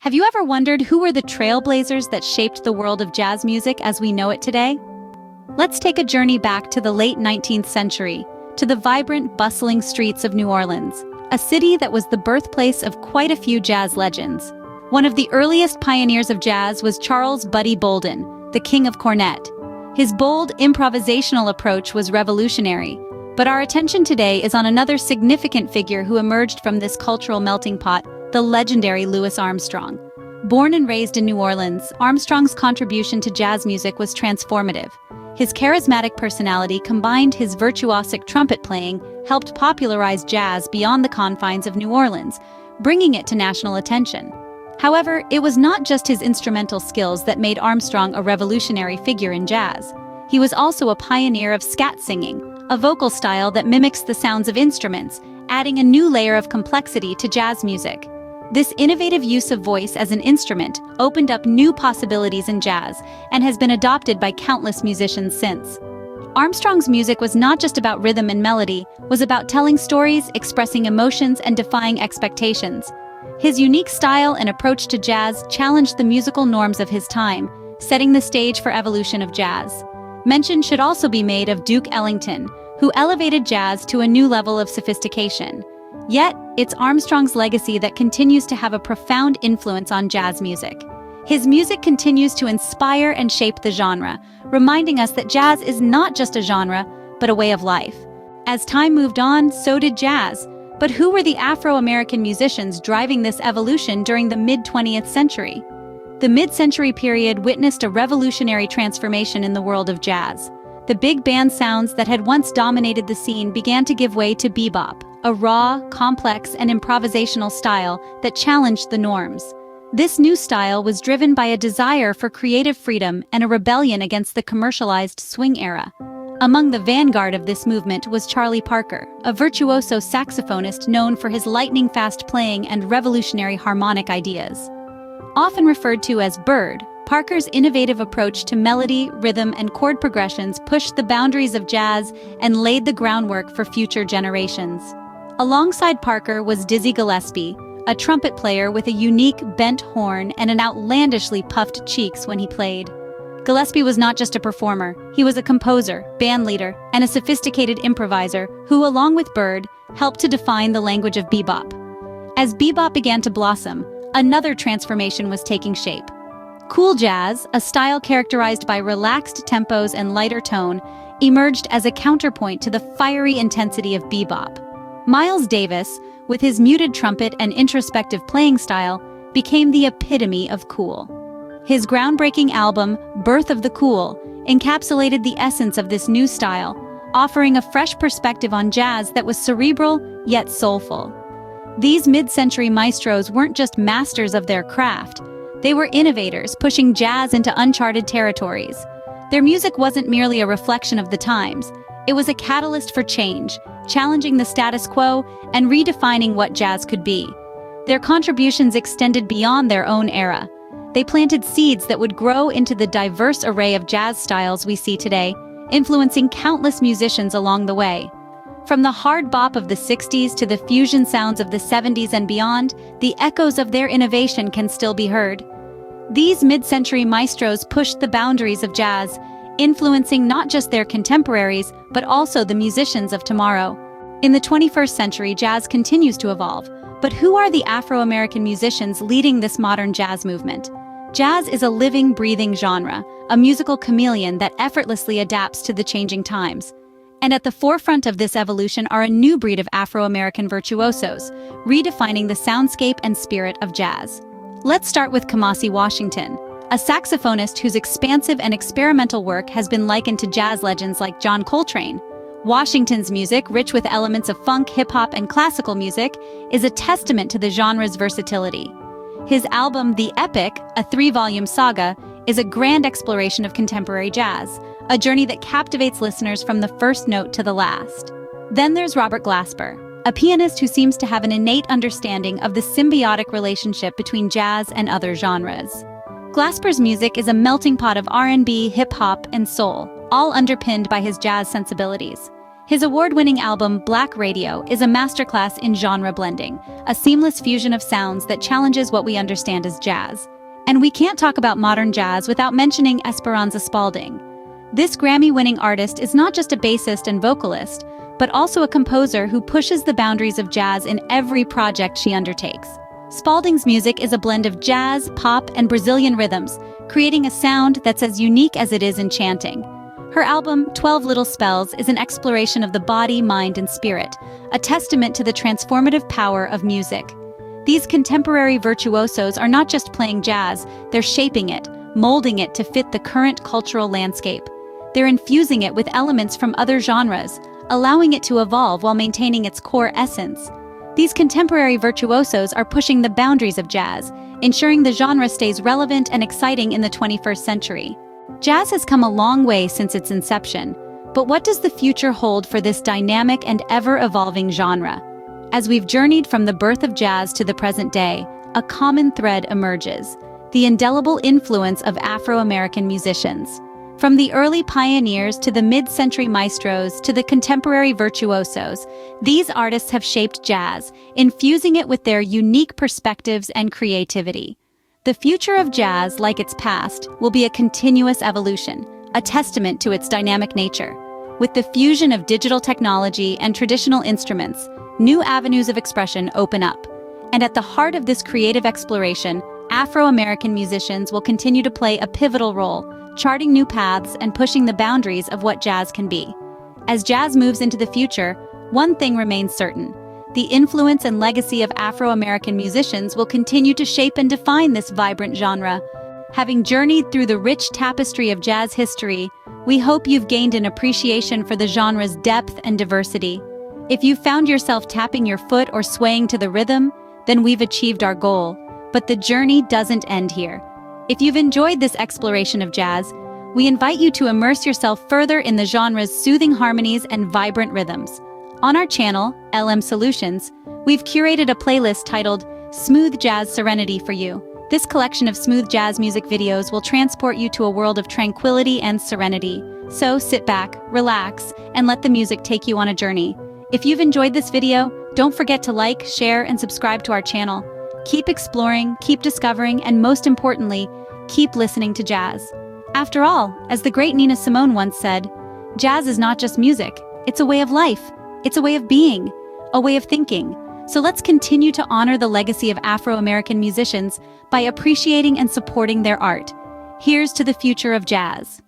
Have you ever wondered who were the trailblazers that shaped the world of jazz music as we know it today? Let's take a journey back to the late 19th century, to the vibrant, bustling streets of New Orleans, a city that was the birthplace of quite a few jazz legends. One of the earliest pioneers of jazz was Charles "Buddy" Bolden, the king of cornet. His bold, improvisational approach was revolutionary, but our attention today is on another significant figure who emerged from this cultural melting pot, the legendary Louis Armstrong. Born and raised in New Orleans, Armstrong's contribution to jazz music was transformative. His charismatic personality combined his virtuosic trumpet playing helped popularize jazz beyond the confines of New Orleans, bringing it to national attention. However, it was not just his instrumental skills that made Armstrong a revolutionary figure in jazz. He was also a pioneer of scat singing, a vocal style that mimics the sounds of instruments, adding a new layer of complexity to jazz music. This innovative use of voice as an instrument opened up new possibilities in jazz and has been adopted by countless musicians since. Armstrong's music was not just about rhythm and melody, it was about telling stories, expressing emotions, and defying expectations. His unique style and approach to jazz challenged the musical norms of his time, setting the stage for evolution of jazz. Mention should also be made of Duke Ellington, who elevated jazz to a new level of sophistication. Yet, it's Armstrong's legacy that continues to have a profound influence on jazz music. His music continues to inspire and shape the genre, reminding us that jazz is not just a genre, but a way of life. As time moved on, so did jazz. But who were the Afro-American musicians driving this evolution during the mid-20th century? The mid-century period witnessed a revolutionary transformation in the world of jazz. The big band sounds that had once dominated the scene began to give way to bebop, a raw, complex, and improvisational style that challenged the norms. This new style was driven by a desire for creative freedom and a rebellion against the commercialized swing era. Among the vanguard of this movement was Charlie Parker, a virtuoso saxophonist known for his lightning-fast playing and revolutionary harmonic ideas. Often referred to as Bird, Parker's innovative approach to melody, rhythm, and chord progressions pushed the boundaries of jazz and laid the groundwork for future generations. Alongside Parker was Dizzy Gillespie, a trumpet player with a unique bent horn and an outlandishly puffed cheeks when he played. Gillespie was not just a performer, he was a composer, bandleader, and a sophisticated improviser who, along with Bird, helped to define the language of bebop. As bebop began to blossom, another transformation was taking shape. Cool jazz, a style characterized by relaxed tempos and lighter tone, emerged as a counterpoint to the fiery intensity of bebop. Miles Davis, with his muted trumpet and introspective playing style, became the epitome of cool. His groundbreaking album, Birth of the Cool, encapsulated the essence of this new style, offering a fresh perspective on jazz that was cerebral yet soulful. These mid-century maestros weren't just masters of their craft, they were innovators pushing jazz into uncharted territories. Their music wasn't merely a reflection of the times, it was a catalyst for change, challenging the status quo and redefining what jazz could be. Their contributions extended beyond their own era. They planted seeds that would grow into the diverse array of jazz styles we see today, influencing countless musicians along the way. From the hard bop of the 60s to the fusion sounds of the 70s and beyond, the echoes of their innovation can still be heard. These mid-century maestros pushed the boundaries of jazz, influencing not just their contemporaries, but also the musicians of tomorrow. In the 21st century, jazz continues to evolve, but who are the Afro-American musicians leading this modern jazz movement? Jazz is a living, breathing genre, a musical chameleon that effortlessly adapts to the changing times. And at the forefront of this evolution are a new breed of Afro-American virtuosos, redefining the soundscape and spirit of jazz. Let's start with Kamasi Washington, a saxophonist whose expansive and experimental work has been likened to jazz legends like John Coltrane. Washington's music, rich with elements of funk, hip-hop, and classical music, is a testament to the genre's versatility. His album, The Epic, a 3-volume saga, is a grand exploration of contemporary jazz, a journey that captivates listeners from the first note to the last. Then there's Robert Glasper, a pianist who seems to have an innate understanding of the symbiotic relationship between jazz and other genres. Glasper's music is a melting pot of R&B, hip-hop, and soul, all underpinned by his jazz sensibilities. His award-winning album, Black Radio, is a masterclass in genre blending, a seamless fusion of sounds that challenges what we understand as jazz. And we can't talk about modern jazz without mentioning Esperanza Spalding. This Grammy-winning artist is not just a bassist and vocalist, but also a composer who pushes the boundaries of jazz in every project she undertakes. Spalding's music is a blend of jazz, pop, and Brazilian rhythms, creating a sound that's as unique as it is enchanting. Her album, 12 Little Spells, is an exploration of the body, mind, and spirit, a testament to the transformative power of music. These contemporary virtuosos are not just playing jazz, they're shaping it, molding it to fit the current cultural landscape. They're infusing it with elements from other genres, allowing it to evolve while maintaining its core essence. These contemporary virtuosos are pushing the boundaries of jazz, ensuring the genre stays relevant and exciting in the 21st century. Jazz has come a long way since its inception, but what does the future hold for this dynamic and ever-evolving genre? As we've journeyed from the birth of jazz to the present day, a common thread emerges: the indelible influence of Afro-American musicians. From the early pioneers to the mid-century maestros to the contemporary virtuosos, these artists have shaped jazz, infusing it with their unique perspectives and creativity. The future of jazz, like its past, will be a continuous evolution, a testament to its dynamic nature. With the fusion of digital technology and traditional instruments, new avenues of expression open up. And at the heart of this creative exploration, Afro-American musicians will continue to play a pivotal role, charting new paths and pushing the boundaries of what jazz can be. As jazz moves into the future, one thing remains certain: the influence and legacy of Afro-American musicians will continue to shape and define this vibrant genre. Having journeyed through the rich tapestry of jazz history, we hope you've gained an appreciation for the genre's depth and diversity. If you found yourself tapping your foot or swaying to the rhythm, then we've achieved our goal. But the journey doesn't end here. If you've enjoyed this exploration of jazz, we invite you to immerse yourself further in the genre's soothing harmonies and vibrant rhythms. On our channel, LMSolutions, we've curated a playlist titled Smooth Jazz Serenity for you. This collection of smooth jazz music videos will transport you to a world of tranquility and serenity. So sit back, relax, and let the music take you on a journey. If you've enjoyed this video, don't forget to like, share, and subscribe to our channel. Keep exploring, keep discovering, and most importantly, keep listening to jazz. After all, as the great Nina Simone once said, jazz is not just music, it's a way of life. It's a way of being, a way of thinking. So let's continue to honor the legacy of Afro-American musicians by appreciating and supporting their art. Here's to the future of jazz.